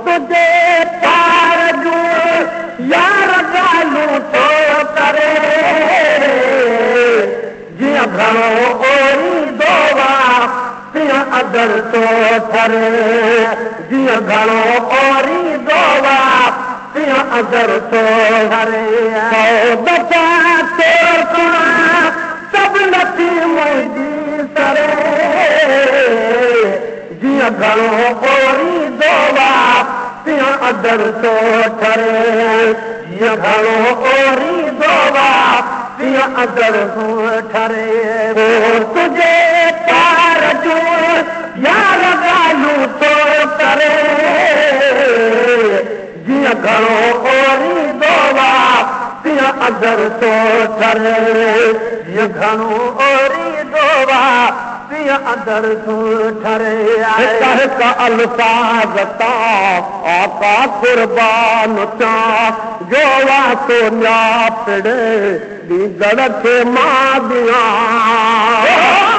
तुझे प्यार जो यार ॻाल्हियूं थो करे जीअं घणो ओरींदो आहे तीअं अदर थो ठरे जीअं घणो ओरींदो आहे तीअं अदर थो ठरे दफ़ा सभु नथी मुंहिंजी करे जीअं घणो ओरींदो आहे तीअं अदर थो ठरे जीअं घणो ओरींदो आहे तीअं अदर थो ठरे तुंहिंजे प्यार जूं यार ॻाल्हियूं थो करे जीअं घणो ओरींदो आहे तीअं अदर थो ठरे जीअं घणो ओरींदो आहे तीअं अदर थो ठरे हिक अल्फाज़ आका कुर्बान चा जो वासो न्यापड़े दीदड़ खे मां ॾियां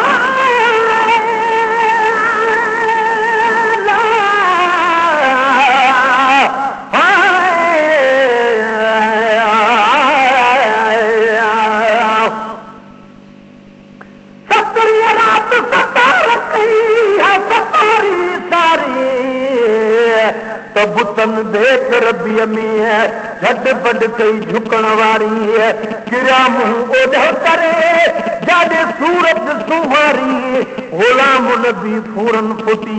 बुतन देख रबीअ में झट पट कई झुकण वारी गिरा मुंहुं ओढ़ो करे जाॾे सूरत सुहारी गुलाम नबी फूरन फुटी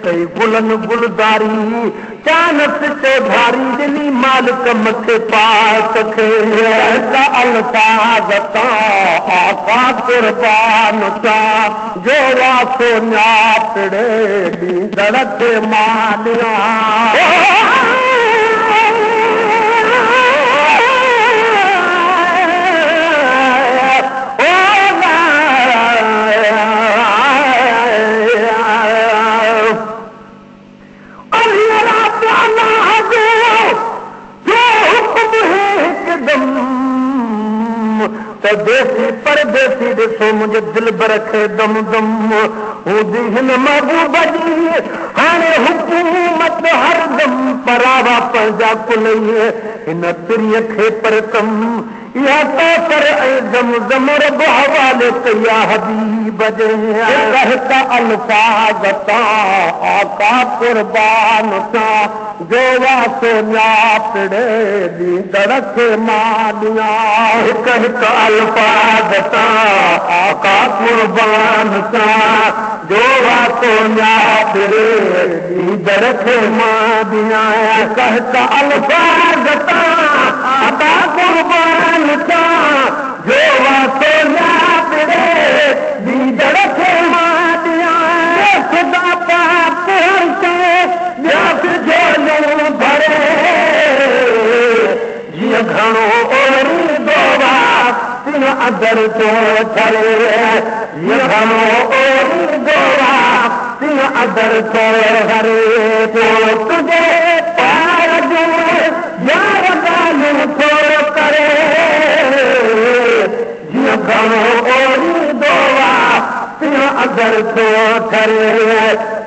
कई गुलन गुलदारी चानस चौधारी ॾिनी मालिक मथे पास खे अल्फाज़ आका कुर्बान चा जो वासो न्यापड़े दीदड़ खे मां ॾियां देसी परदेसी ॾिसो मुंहिंजे दिलि बर खे दम दम हूंदी हिन महबूब जी हाणे हुकूमत हरदम परावा पंहिंजा कुल हिन तिरीअ खे पर कम इहा कौसर ऐं ज़मज़म रब हवाले कया हबीब जे हिक अल्फाज़ आका कुर्बान सा जो वासो न्यापड़े दीदड़ खे मां ॾियां हिक अल्फाज़ आका कुर्बान सा जो वासो न्यापड़े दीदड़ खे मां ॾियां हिक अल्फाज़ आका कुर्बान सा जो वासो न्यापड़े दीदड़ खे मां ॾियां ख़ुदा पाक भरे जीअं घणो ओरींदो आहे तीअं अदर थो ठरे जीअं घणो ओरींदो आहे तीअं अदर थो ठरे तुंहिंजे प्यार जो यार ॻाल्हियूं थो करे जीअं घणो ओरींदो आहे तीअं अदर थो ठरे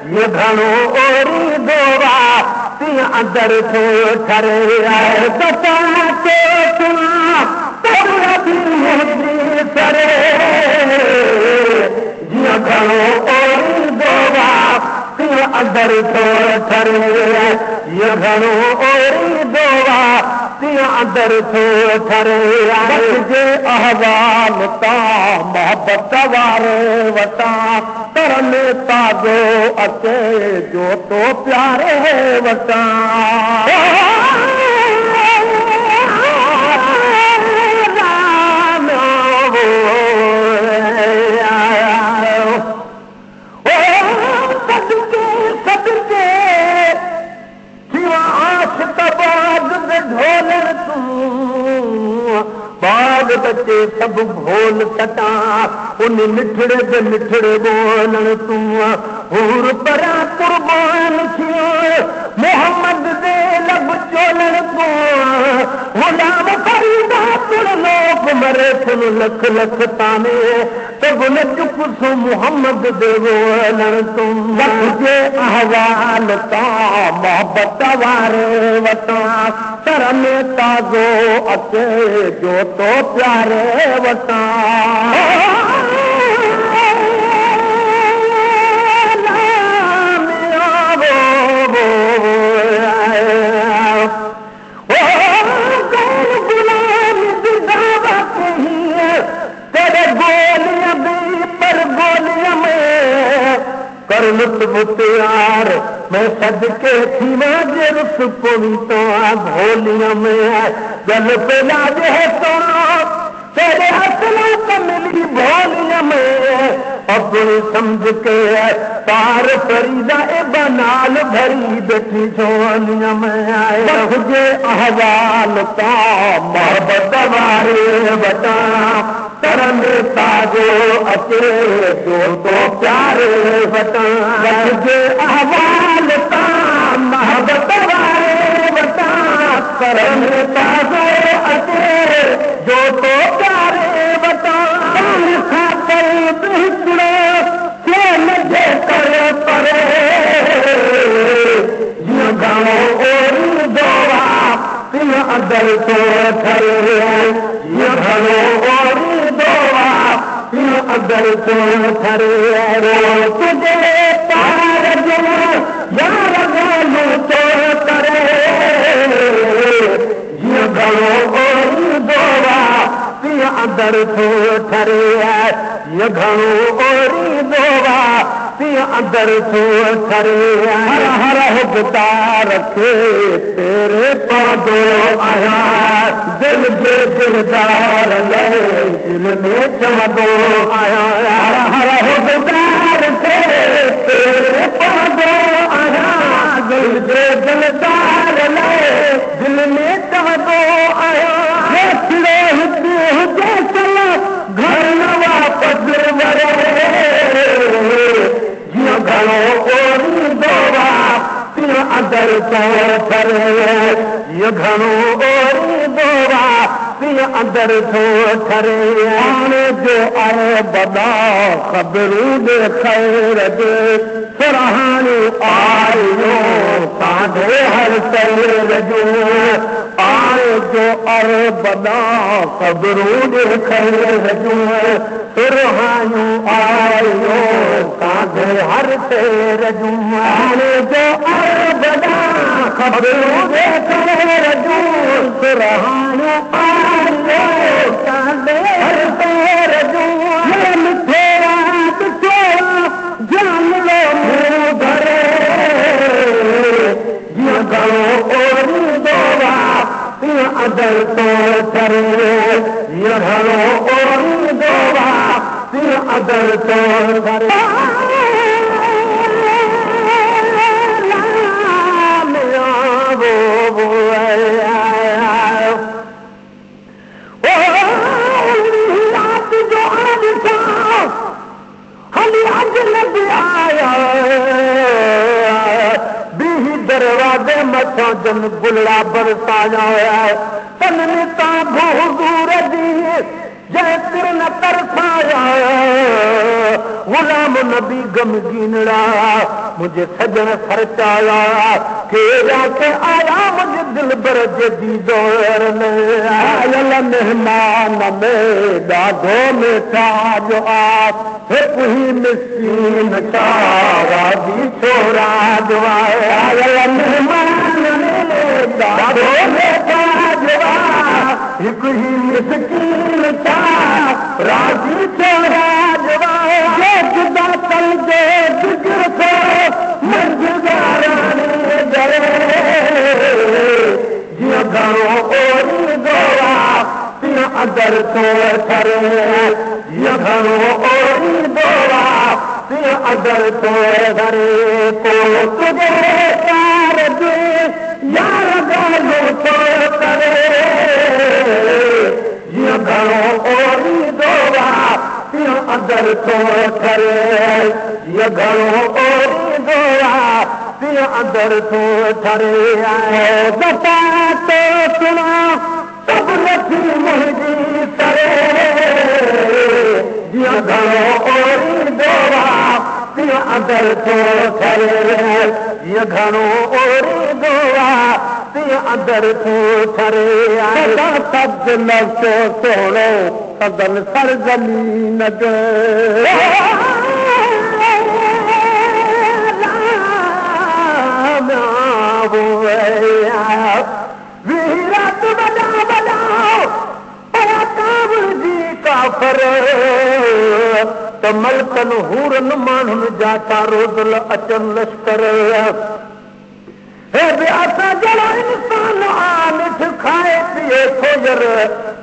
जीअं घणो ओरींदो आहे तीअं अदर थो ठरे करे जीअं घणो ओरींदो आहे तीअं अदर थो ठरे जीअं घणो ओरींदो आहे तीअं अदर थो ठरे जे अहवाल तां मोहबत वारे वटां तर में ताज़ो अचे जो तो प्यारे वटां बाग बचे सब भोल सटा उन मिठड़े दे मिठड़े बोलन तू हूर परा कुर्बान थियो मोहम्मद दे लब चोलन तू गुलाम फरीदा तुर लोक मरे थुन लख लख ताने तो गुल चुप सो मोहम्मद देवो लण तुम जे अहवाल ता मोहब्बत वारे वटा सर में ताज़ो अचे जो तो प्यारे वटा कर लुत्फ प्यार मैं सदके थी जे रुस पोवी तो भोलिया में जल पे लाज है सोना तेरे असलों तो मिली भोलिया में अपनी समझ के तार फरीदा ए बनाल भरी बैठी झोलिया में आए जे अहवाल ता मोहब्बत वारे बता तरन ताजो अचे जो तो प्यारे बता जे अहवाल ता मोहब्बत वारे बता तरन ताजो अचे जो तो प्यारे बता खातर बिछड़ो के लगे करे परे जियो गाओ ओरी दोवा तिन अंदर तो ठरे जियो गाओ ओरी दोवा तिन अंदर तो ठरे तुझे पार जो यार गालो तो करे जियो गाओ ओरी दोवा तिन अंदर तो ठरे ये घणो ओरी दोवा अंदर तो ठरे हर हर हुबता रखे तेरे पौधो आया दिल जे दिलदार ले दिल में चमदो आया हर हर हुबता रखे तेरे पौधो आया दिल जे दिलदार ले दिल में चमदो आया चिड़े हुजे चलो घर न वापस वरे घणो ओरी दोवा तिन अंदर तो ठरे ये घणो ओरी दोवा तिन अंदर तो ठरे आने जो आए बदा ख़बरूं दे खैर दे सुरहानी आयो साधे हर तेर जो आए जो अरे बदा ख़बरूं दे खैर जो सुरहानी आयो साधे हर तेर जुमाने जो अरबदा खबरूं दे खैर जो सुरहानी आयो साधे हर तेर जो ये मिठे रात को जान लो मुँह धरे ये घणो ओरी दोवा तिन अंदर तो ठरे ये घणो ओरी दोवा तिन अंदर तो ठरे दरवाजे मथां जन गुलड़ा बरसाया है तन निता हुजूर दी जय सिर न तरसाया गुलाम नबी गमगीनड़ा मुझे सजन खर्चाया के जाके आया मुझे दिल बर जदी दौर में आयल मेहमान में ॾाढो मिठा जो आप ही मिस्कीन चारा दी छोरा जो आयल मेहमान में ॾाढो मिठा जो हिकु ही मिस्कीन चारा दी छोरा जो जुदा तल जे जिगर को मंजदारानी दरे जियो घणो ओरी दोवा तिन अंदर तो ठरे जियो घणो ओरी दोवा तिन अंदर तो ठरे को तुझे प्यार दे यार गालो तो करे जियो घणो ओरी दोवा तिन अंदर तो ठरे ये घणो ओरी दोवा तिन अंदर तो ठरे दफ़ा तो सुना सब नथी मुंहिंजी करे जीअं घणो ओरींदो आहे तीअं अंदर थो ठरे जीअं घणो ओरींदो आहे तीअं अंदर थो ठरे सब्ज नफ़्सो सोणो सदन सरज़मीन जो त मलकनि हूरनि माण्हुनि जा तारोदल अचनि लश्कर हे बि असां जहिड़ा इंसान आमिठ खाए पीए थो यर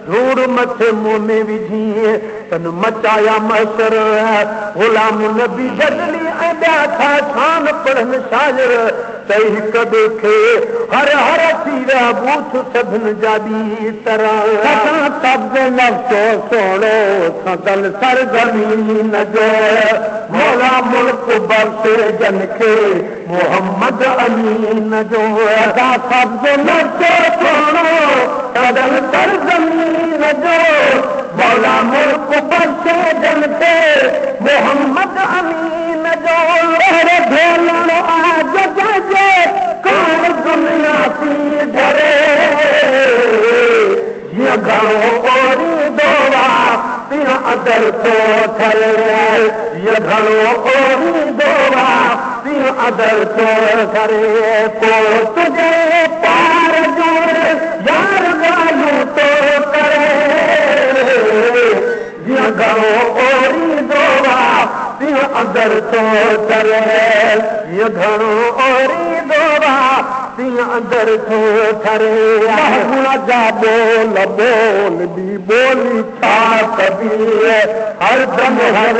धूड़ मथे मुंहं में विझी तन मचाया महशर गुलाम नबी बदली ऐं ॿिया छा शान पढ़नि शायर चई हिक ॿिए खे हर हर थी विया बूथ सभिनि जा ॿी तरह सब्ज नफ़्सो सोणो सदन सरज़मीन जो मौला मुल्क बख़्शे जन खे मोहम्मद अमीन जो सब्ज नफ़्सो सोणो सदन सरज़मीन जो मौला मुल्क बख़्शे जन खे मोहम्मद अमीन जो भेलणो आज जे कान दुनिया थी डरे जीअं घणो ओरींदो आहे तीअं अंदर थो ठरे जीअं घणो ओरींदो आहे तीअं अंदर थो ठरे को तुंहिंजे पार जो यार ॻाल्हियूं थो करे जीअं घणो ओरींदो आहे तीअं अंदर थो ठरे जीअं घणो ओरींदो आहे तीअं अंदर थो ठरे जा बोल बोल बि ॿोली छा कबी हर दम हर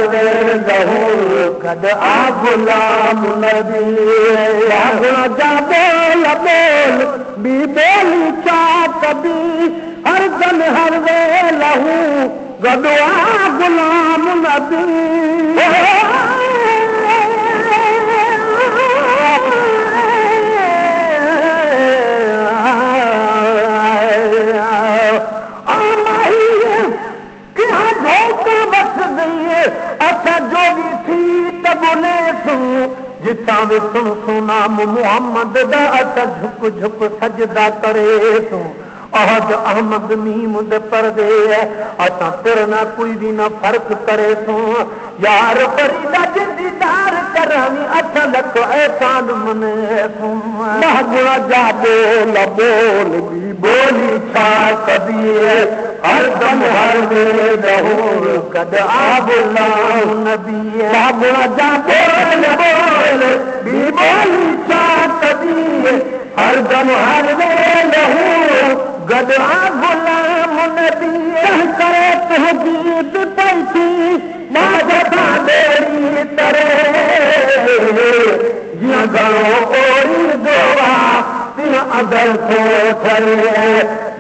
लहू कॾ आ गुलाम नबी जा बोल बोल बि ॿोली छा कबी हर दम हर लहू गॾु आ गुलाम नबी जितां विसुं सुनाम मोहम्मद दा अस झुक झुक सजदा करे तूं अहद अहमद मीम दे परदे असां तेरे ना कोई भी ना फर्क करे तूं यार फरीदा जिंदीदार करानी असां लख एहसान मने तूं महबूबा जा बोल बोल भी बोली छा कदी हर दम हर मेरे दहूर कद आबुला नबी महबूबा जा बोल बोल भी बोली छा कदी हर दम हर मेरे दहूर गद गुलाम नबी करे तहजीद पैसी माजदा देरी तरे जीअं घणो ओरींदो आहे तीअं अंदर थो ठरे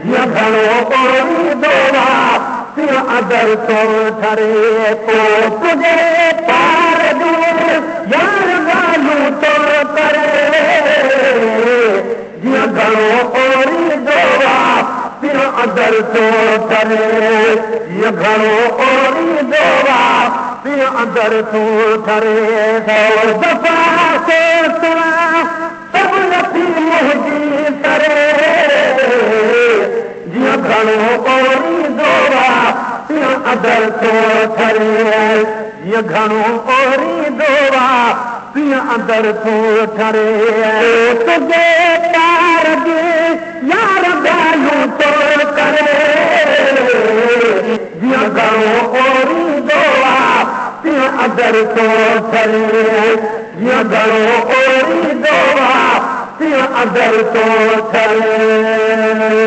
जीअं घणो ओरींदो आहे तीअं अंदर थो ठरे पोइ तुंहिंजे पार जो यार ॻाल्हियूं थो करे जीअं घणो ओरींदो आहे तीअं अंदर थो ठरे जीअं घणो ओरींदो आहे तीअं अंदर थो ठरे दफ़ा सोचणा सभु नथी मुंहिंजी करे जीअं घणो ओरींदो आहे तीअं अंदर थो ठरे जीअं घणो ओरींदो आहे तीअं अंदर थो ठरे तुंहिंजे प्यार जे यार ॻाल्हियूं थो करे जीअं घणो ओरींदो आहे तीअं अंदर थो ठरे जीअं घणो ओरींदो आहे तीअं अंदर थो ठरे